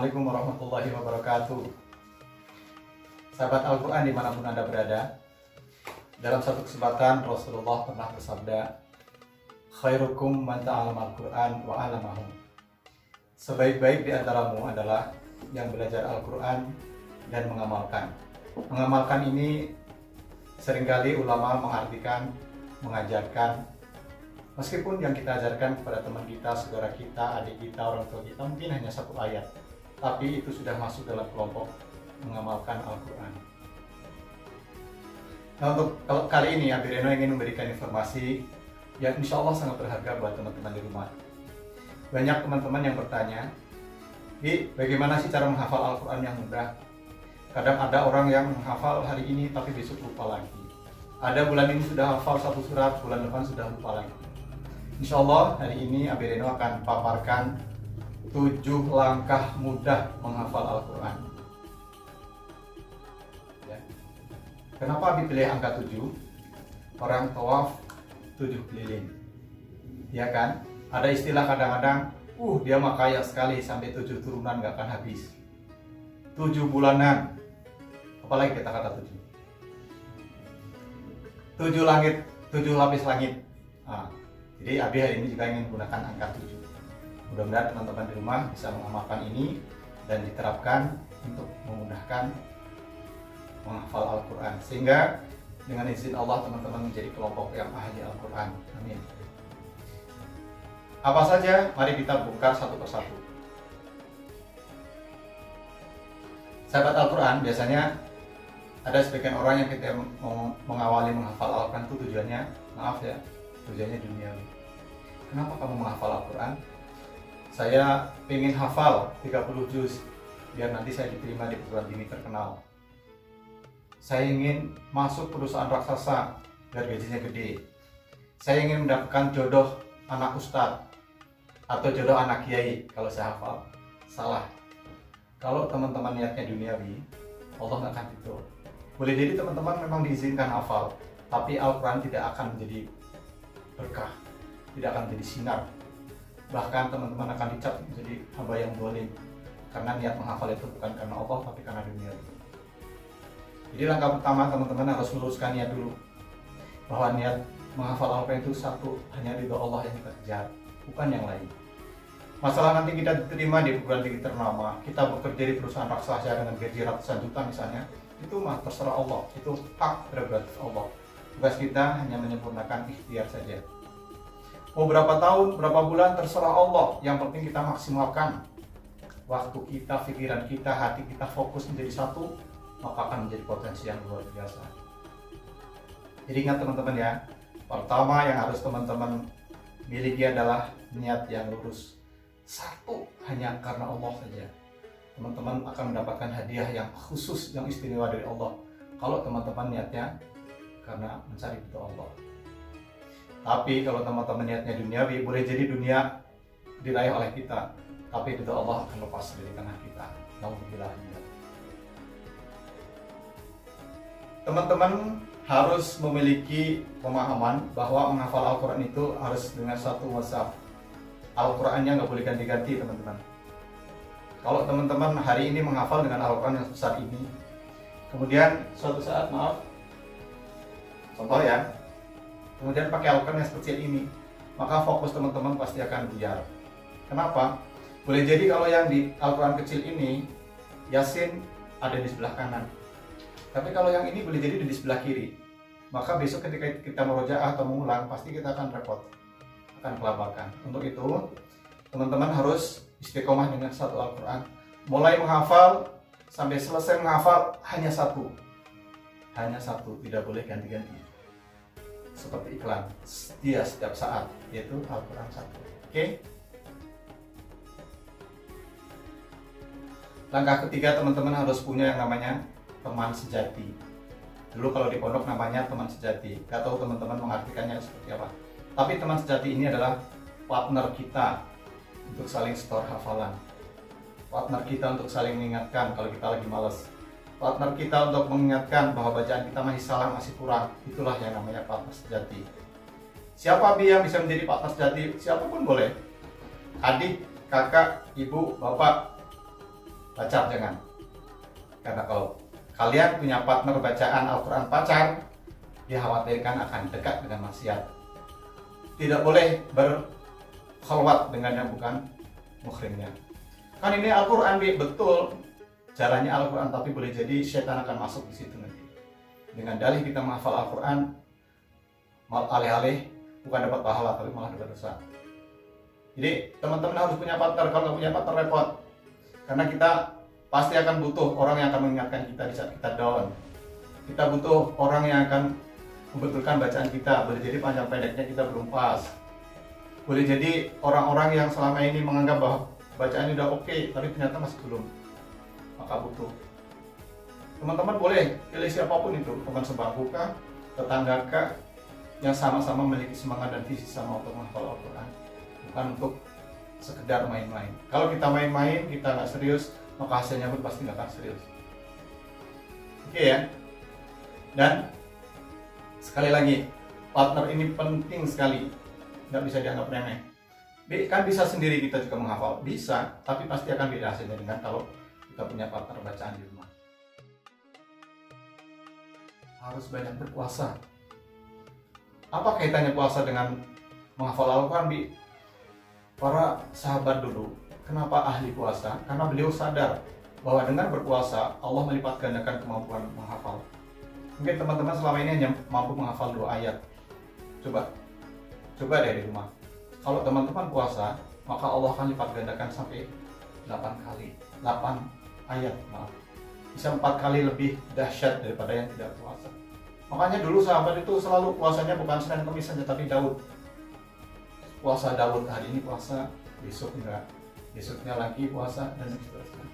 Assalamualaikum warahmatullahi wabarakatuh. Sahabat Al-Quran dimanapun Anda berada, dalam satu kesempatan Rasulullah pernah bersabda, khairukum man ta'allama al-Quran wa 'allamahu. Sebaik-baik di antaramu adalah yang belajar Al-Quran dan mengamalkan. Mengamalkan ini seringkali ulama mengartikan mengajarkan. Meskipun yang kita ajarkan kepada teman kita, saudara kita, adik kita, orang tua kita mungkin hanya satu ayat, tapi itu sudah masuk dalam kelompok mengamalkan Al-Quran. Nah, untuk kali ini Abi Reno ingin memberikan informasi yang insya Allah sangat berharga buat teman-teman di rumah. Banyak teman-teman yang bertanya, Bi, bagaimana sih cara menghafal Al-Quran yang mudah? Kadang ada orang yang menghafal hari ini tapi besok lupa lagi. Ada bulan ini sudah hafal satu surat, bulan depan sudah lupa lagi. Insya Allah hari ini Abi Reno akan paparkan 7 langkah mudah menghafal Al-Quran. Ya. Kenapa Abi pilih angka 7? Orang tawaf 7 keliling. Ya kan? Ada istilah kadang-kadang, dia mah kaya sekali sampai 7 turunan gak akan habis. 7 bulanan. Apalagi kita kata 7. 7 langit, 7 lapis langit. Jadi Abi hari ini juga ingin menggunakan angka 7. Mudah-mudahan teman-teman di rumah bisa mengamalkan ini dan diterapkan untuk memudahkan menghafal Al-Quran. Sehingga dengan izin Allah teman-teman menjadi kelompok yang ahli Al-Quran. Amin. Apa saja? Mari kita bongkar satu persatu. Sahabat Al-Quran, biasanya ada sebagian orang yang kita mengawali menghafal Al-Quran itu tujuannya, tujuannya duniawi. Kenapa kamu menghafal Al-Quran? Saya ingin hafal 30 juz biar nanti saya diterima di perguruan tinggi terkenal. Saya ingin masuk perusahaan raksasa biar gajinya gede. Saya ingin mendapatkan jodoh anak ustadz atau jodoh anak kiai kalau saya hafal. Salah. Kalau teman-teman niatnya duniawi, Allah nggak akan gitu. Boleh jadi teman-teman memang diizinkan hafal, tapi Al-Quran tidak akan menjadi berkah, tidak akan menjadi sinar. Bahkan teman-teman akan dicap menjadi hamba yang zalim karena niat menghafal itu bukan karena Allah tapi karena dunia. Jadi langkah pertama teman-teman harus meluruskan niat dulu, bahwa niat menghafal Al-Quran itu satu, hanya ridho Allah yang kita kejar, bukan yang lain. Masalah nanti kita diterima di perguruan tinggi ternama, kita bekerja di perusahaan raksasa dengan gaji ratusan juta misalnya, itu mah terserah Allah, itu hak prerogatif Allah. Tugas kita hanya menyempurnakan ikhtiar saja. Mau berapa tahun, berapa bulan, terserah Allah. Yang penting kita maksimalkan waktu kita, pikiran kita, hati kita fokus menjadi satu, maka akan menjadi potensi yang luar biasa. Jadi ingat teman-teman ya, pertama yang harus teman-teman miliki adalah niat yang lurus. Satu, hanya karena Allah saja. Teman-teman akan mendapatkan hadiah yang khusus, yang istimewa dari Allah. Kalau teman-teman niatnya karena mencari ridho Allah. Tapi kalau teman-teman niatnya duniawi, boleh jadi dunia diraih oleh kita, tapi ridho Allah akan lepas dari tangan kita. Alhamdulillah. Teman-teman harus memiliki pemahaman bahwa menghafal Al-Quran itu harus dengan satu mushaf. Al-Qurannya nggak boleh ganti-ganti teman-teman. Kalau teman-teman hari ini menghafal dengan Al-Quran yang sebesar ini, kemudian suatu saat, contoh ya, kemudian pakai Al-Quran yang sekecil ini, maka fokus teman-teman pasti akan buyar. Kenapa? Boleh jadi kalau yang di Al-Quran kecil ini, Yasin ada di sebelah kanan. Tapi kalau yang ini boleh jadi di sebelah kiri. Maka besok ketika kita merojaah atau mengulang, pasti kita akan repot, akan kelabakan. Untuk itu, teman-teman harus istiqomah dengan satu Al-Quran. Mulai menghafal sampai selesai menghafal hanya satu. Hanya satu, tidak boleh ganti-ganti. Seperti iklan, setia setiap saat, yaitu Al-Quran satu. Oke? Langkah ketiga, teman-teman harus punya yang namanya teman sejati. Dulu kalau di pondok namanya teman sejati. Gak tahu teman-teman mengartikannya seperti apa. Tapi teman sejati ini adalah partner kita untuk saling setor hafalan. Partner kita untuk saling mengingatkan kalau kita lagi malas. Partner kita untuk mengingatkan bahwa bacaan kita masih salah, masih kurang. Itulah yang namanya partner sejati. Siapa Bi yang bisa menjadi partner sejati? Siapapun boleh. Adik, kakak, ibu, bapak. pacar jangan. Karena kalau kalian punya partner bacaan Al-Quran pacar, dikhawatirkan akan dekat dengan maksiat. Tidak boleh berkhalwat dengan yang bukan muhrimnya. Kan ini Al-Quran, betul jalannya Al-Quran, tapi boleh jadi setan akan masuk di situ nanti. Dengan dalih kita menghafal Al-Quran, alih-alih bukan dapat pahala tapi malah dapat dosa. Jadi teman-teman harus punya partner. Kalau nggak punya partner repot, karena kita pasti akan butuh orang yang akan mengingatkan kita di saat kita down. Kita butuh orang yang akan membetulkan bacaan kita. Boleh jadi panjang pendeknya kita belum pas, boleh jadi orang-orang yang selama ini menganggap bahwa bacaan ini udah oke, tapi ternyata masih belum. Maka butuh teman-teman boleh pilih siapapun itu, teman sebangku kah, tetangga kah, yang sama-sama memiliki semangat dan visi sama untuk menghafal Al-Quran, bukan untuk sekedar main-main. Kalau kita main-main, kita nggak serius, maka hasilnya pun pasti nggak akan serius. Oke ya. Dan sekali lagi, partner ini penting sekali, nggak bisa dianggap remeh. Kan bisa sendiri kita juga menghafal, bisa, tapi pasti akan beda hasilnya dengan kalau kita punya partner bacaan di rumah. Harus banyak berpuasa. Apa kaitannya puasa dengan menghafal Al-Quran, Bi? Para sahabat dulu, kenapa ahli puasa? Karena beliau sadar bahwa dengan berpuasa, Allah melipat gandakan kemampuan menghafal. Mungkin teman-teman selama ini hanya mampu menghafal 2 ayat. Coba deh di rumah. Kalau teman-teman puasa, maka Allah akan lipat gandakan sampai 8 kali. 8 ayat, maaf. Bisa 4 kali lebih dahsyat daripada yang tidak puasa. Makanya dulu sahabat itu selalu puasanya bukan Senin Kamis saja, tapi Daud. Puasa Daud, hari ini puasa, besok enggak. Besoknya lagi puasa, dan seterusnya.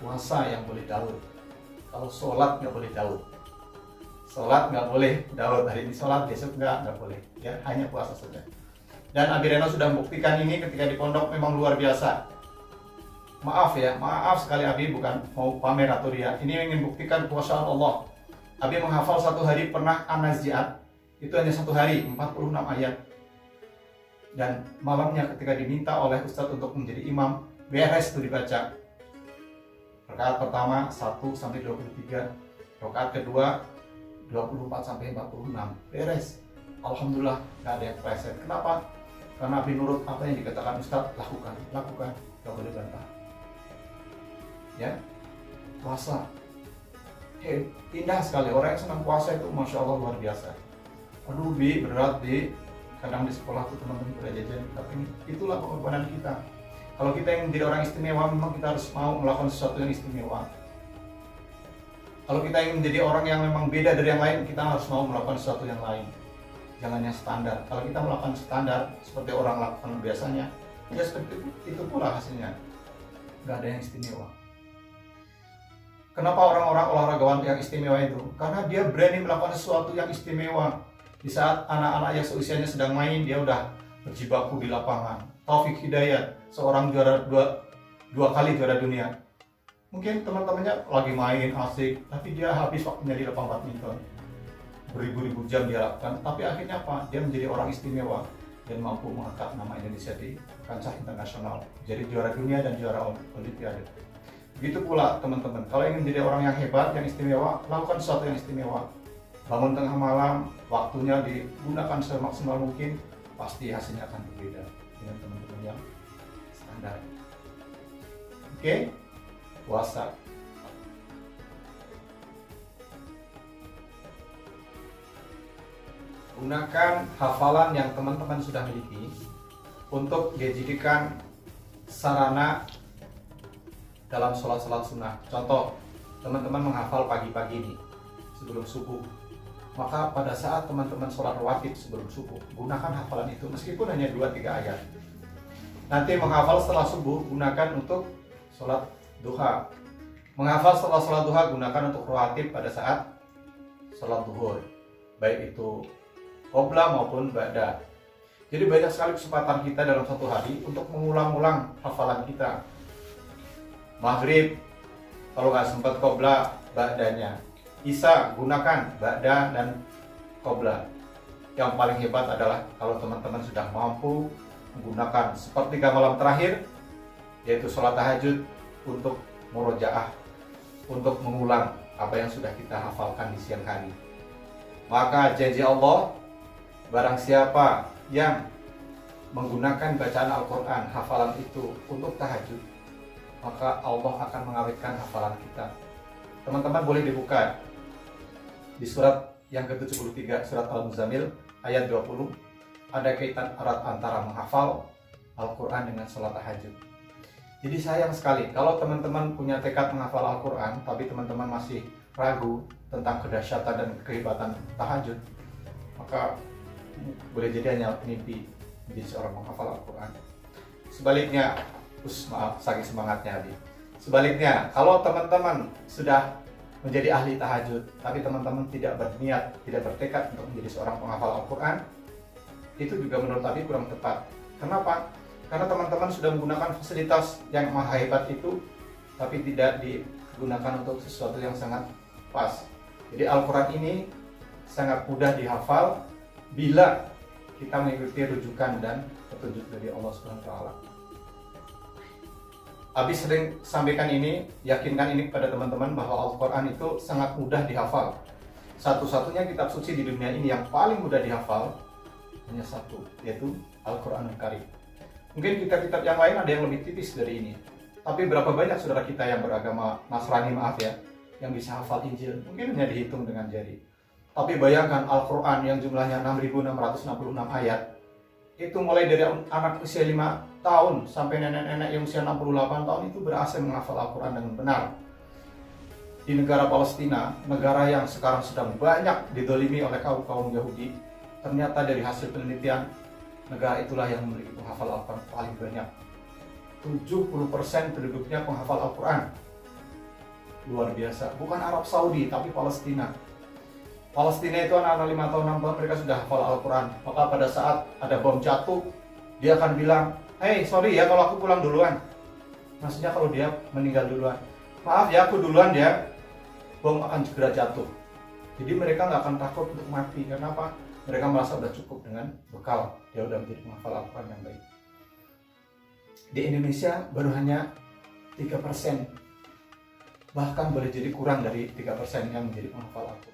Puasa yang boleh Daud. Kalau sholat nggak boleh Daud. Sholat nggak boleh Daud, hari ini sholat, besok nggak boleh. Ya, hanya puasa saja. Dan Abi Reno sudah membuktikan ini ketika di pondok, memang luar biasa. Maaf sekali Abi, bukan mau pamer atau ria. Ini ingin buktikan kuasa Allah. Abi menghafal 1 hari pernah An-Nazi'at, itu hanya 1 hari, 46 ayat. Dan malamnya ketika diminta oleh Ustadz untuk menjadi imam, beres itu dibaca. Rakaat pertama 1-23, rakaat kedua 24-46, beres. Alhamdulillah, gak ada yang pleset. Kenapa? Karena Abi nurut apa yang dikatakan Ustadz, lakukan, gak boleh bantah. Ya, puasa. Indah sekali, orang yang senang puasa itu Masya Allah luar biasa. Aduh Bi, berat Bi, kadang di sekolah tuh teman-teman pada jajan, tapi itulah pengorbanan kita. Kalau kita ingin menjadi orang istimewa, memang kita harus mau melakukan sesuatu yang istimewa. Kalau kita ingin menjadi orang yang memang beda dari yang lain, kita harus mau melakukan sesuatu yang lain. Jangan yang standar. Kalau kita melakukan standar seperti orang lakukan biasanya, ya seperti itu pula hasilnya. Gak ada yang istimewa. Kenapa orang-orang olahragawan yang istimewa itu? Karena dia berani melakukan sesuatu yang istimewa. Di saat anak-anak yang seusianya sedang main, dia udah berjibaku di lapangan. Taufik Hidayat, seorang juara dua kali juara dunia. Mungkin teman-temannya lagi main asik, tapi dia habis waktunya di lapangan badminton. Beribu-ribu jam dia lakukan, tapi akhirnya apa? Dia menjadi orang istimewa dan mampu mengangkat nama Indonesia di kancah internasional, jadi juara dunia dan juara olimpiade. Begitu pula teman-teman, kalau ingin menjadi orang yang hebat, yang istimewa, lakukan sesuatu yang istimewa. Bangun tengah malam, waktunya digunakan semaksimal mungkin, pasti hasilnya akan berbeda dengan teman-teman yang standar. Oke, puasa. Gunakan hafalan yang teman-teman sudah miliki untuk dijadikan sarana dalam sholat-sholat sunnah. Contoh, teman-teman menghafal pagi-pagi ini sebelum subuh, maka pada saat teman-teman sholat rawatib sebelum subuh, gunakan hafalan itu meskipun hanya 2-3 ayat. Nanti menghafal setelah subuh, gunakan untuk sholat duha. Menghafal setelah sholat duha, gunakan untuk rawatib pada saat sholat duhur, baik itu qobla maupun ba'da. Jadi banyak sekali kesempatan kita dalam satu hari untuk mengulang-ulang hafalan kita. Maghrib, kalau nggak sempat qobla, ba'danya. Isya, gunakan ba'da dan qobla. Yang paling hebat adalah kalau teman-teman sudah mampu menggunakan sepertiga malam terakhir, yaitu sholat tahajud, untuk murojaah, untuk mengulang apa yang sudah kita hafalkan di siang hari. Maka janji Allah, barang siapa yang menggunakan bacaan Al-Quran, hafalan itu untuk tahajud, maka Allah akan mengawetkan hafalan kita. Teman-teman boleh dibuka di surat yang ke-73, surat Al-Muzammil ayat 20. Ada kaitan erat antara menghafal Al-Quran dengan sholat tahajud. Jadi sayang sekali kalau teman-teman punya tekad menghafal Al-Quran, tapi teman-teman masih ragu tentang kedahsyatan dan kehebatan tahajud, maka boleh jadi hanya mimpi menjadi seorang menghafal Al-Quran. Sebaliknya, maaf, saking semangatnya Habib. Sebaliknya, kalau teman-teman sudah menjadi ahli tahajud, tapi teman-teman tidak berniat, tidak bertekad untuk menjadi seorang penghafal Al-Quran, itu juga menurut Habib kurang tepat. Kenapa? Karena teman-teman sudah menggunakan fasilitas yang maha hebat itu, tapi tidak digunakan untuk sesuatu yang sangat pas. Jadi Al-Quran ini sangat mudah dihafal bila kita mengikuti rujukan dan petunjuk dari Allah SWT. Abi sering sampaikan ini, yakinkan ini kepada teman-teman bahwa Al-Quran itu sangat mudah dihafal. Satu-satunya kitab suci di dunia ini yang paling mudah dihafal hanya satu, yaitu Al-Quranul Karim. Mungkin kitab-kitab yang lain ada yang lebih tipis dari ini. Tapi berapa banyak saudara kita yang beragama Nasrani, maaf ya, yang bisa hafal Injil? Mungkin hanya dihitung dengan jari. Tapi bayangkan Al-Quran yang jumlahnya 6.666 ayat, itu mulai dari anak usia 5 tahun sampai nenek-nenek yang usia 68 tahun itu berhasil menghafal Al-Quran dengan benar. Di negara Palestina, negara yang sekarang sedang banyak didolimi oleh kaum Yahudi, ternyata dari hasil penelitian, negara itulah yang memiliki penghafal Al-Quran paling banyak. 70% penduduknya penghafal Al-Quran. Luar biasa. Bukan Arab Saudi, tapi Palestina. Palestina itu anak-anak 5 tahun, 6 tahun mereka sudah hafal Al-Quran. Maka pada saat ada bom jatuh, dia akan bilang, "Hey, sorry ya kalau aku pulang duluan." Maksudnya kalau dia meninggal duluan. "Maaf ya, aku duluan ya." Bom akan segera jatuh. Jadi mereka nggak akan takut untuk mati. Kenapa? Mereka merasa sudah cukup dengan bekal. Dia sudah menjadi penghafal Al-Quran yang baik. Di Indonesia baru hanya 3%. Bahkan boleh jadi kurang dari 3% yang menjadi penghafal Al-Quran.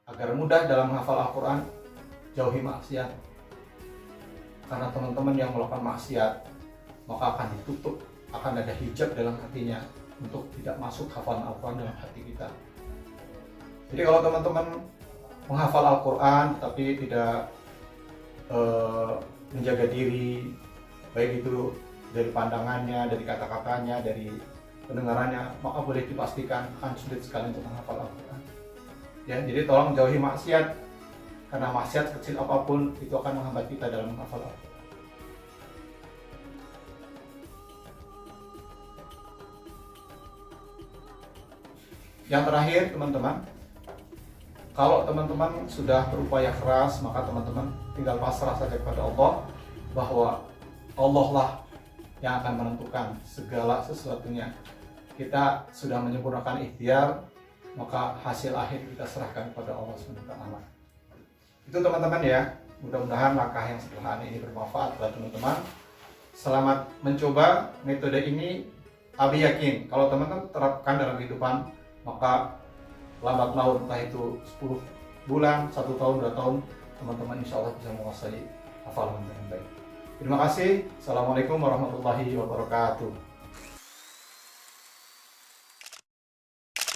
Agar mudah dalam menghafal Al-Quran, jauhi maksiat. Karena teman-teman yang melakukan maksiat, maka akan ditutup, akan ada hijab dalam hatinya untuk tidak masuk hafalan Al-Quran dalam hati kita. Jadi kalau teman-teman menghafal Al-Quran tapi tidak menjaga diri, baik itu dari pandangannya, dari kata-katanya, dari pendengarannya, maka boleh dipastikan akan sulit sekali untuk menghafal Al-Quran. Ya, jadi tolong jauhi maksiat, karena maksiat kecil apapun itu akan menghambat kita dalam menghafal Al-Quran. Yang terakhir teman-teman, kalau teman-teman sudah berupaya keras, maka teman-teman tinggal pasrah saja kepada Allah, bahwa Allah lah yang akan menentukan segala sesuatunya. Kita sudah menyempurnakan ikhtiar, maka hasil akhir kita serahkan kepada Allah SWT. Itu teman-teman ya, mudah-mudahan langkah yang sederhana ini bermanfaat buat teman-teman. Selamat mencoba metode ini. Abi yakin kalau teman-teman terapkan dalam kehidupan, maka lambat laun, entah itu 10 bulan, 1 tahun, 2 tahun, teman-teman insya Allah bisa menguasai hafalan dengan baik. Terima kasih. Assalamualaikum warahmatullahi wabarakatuh.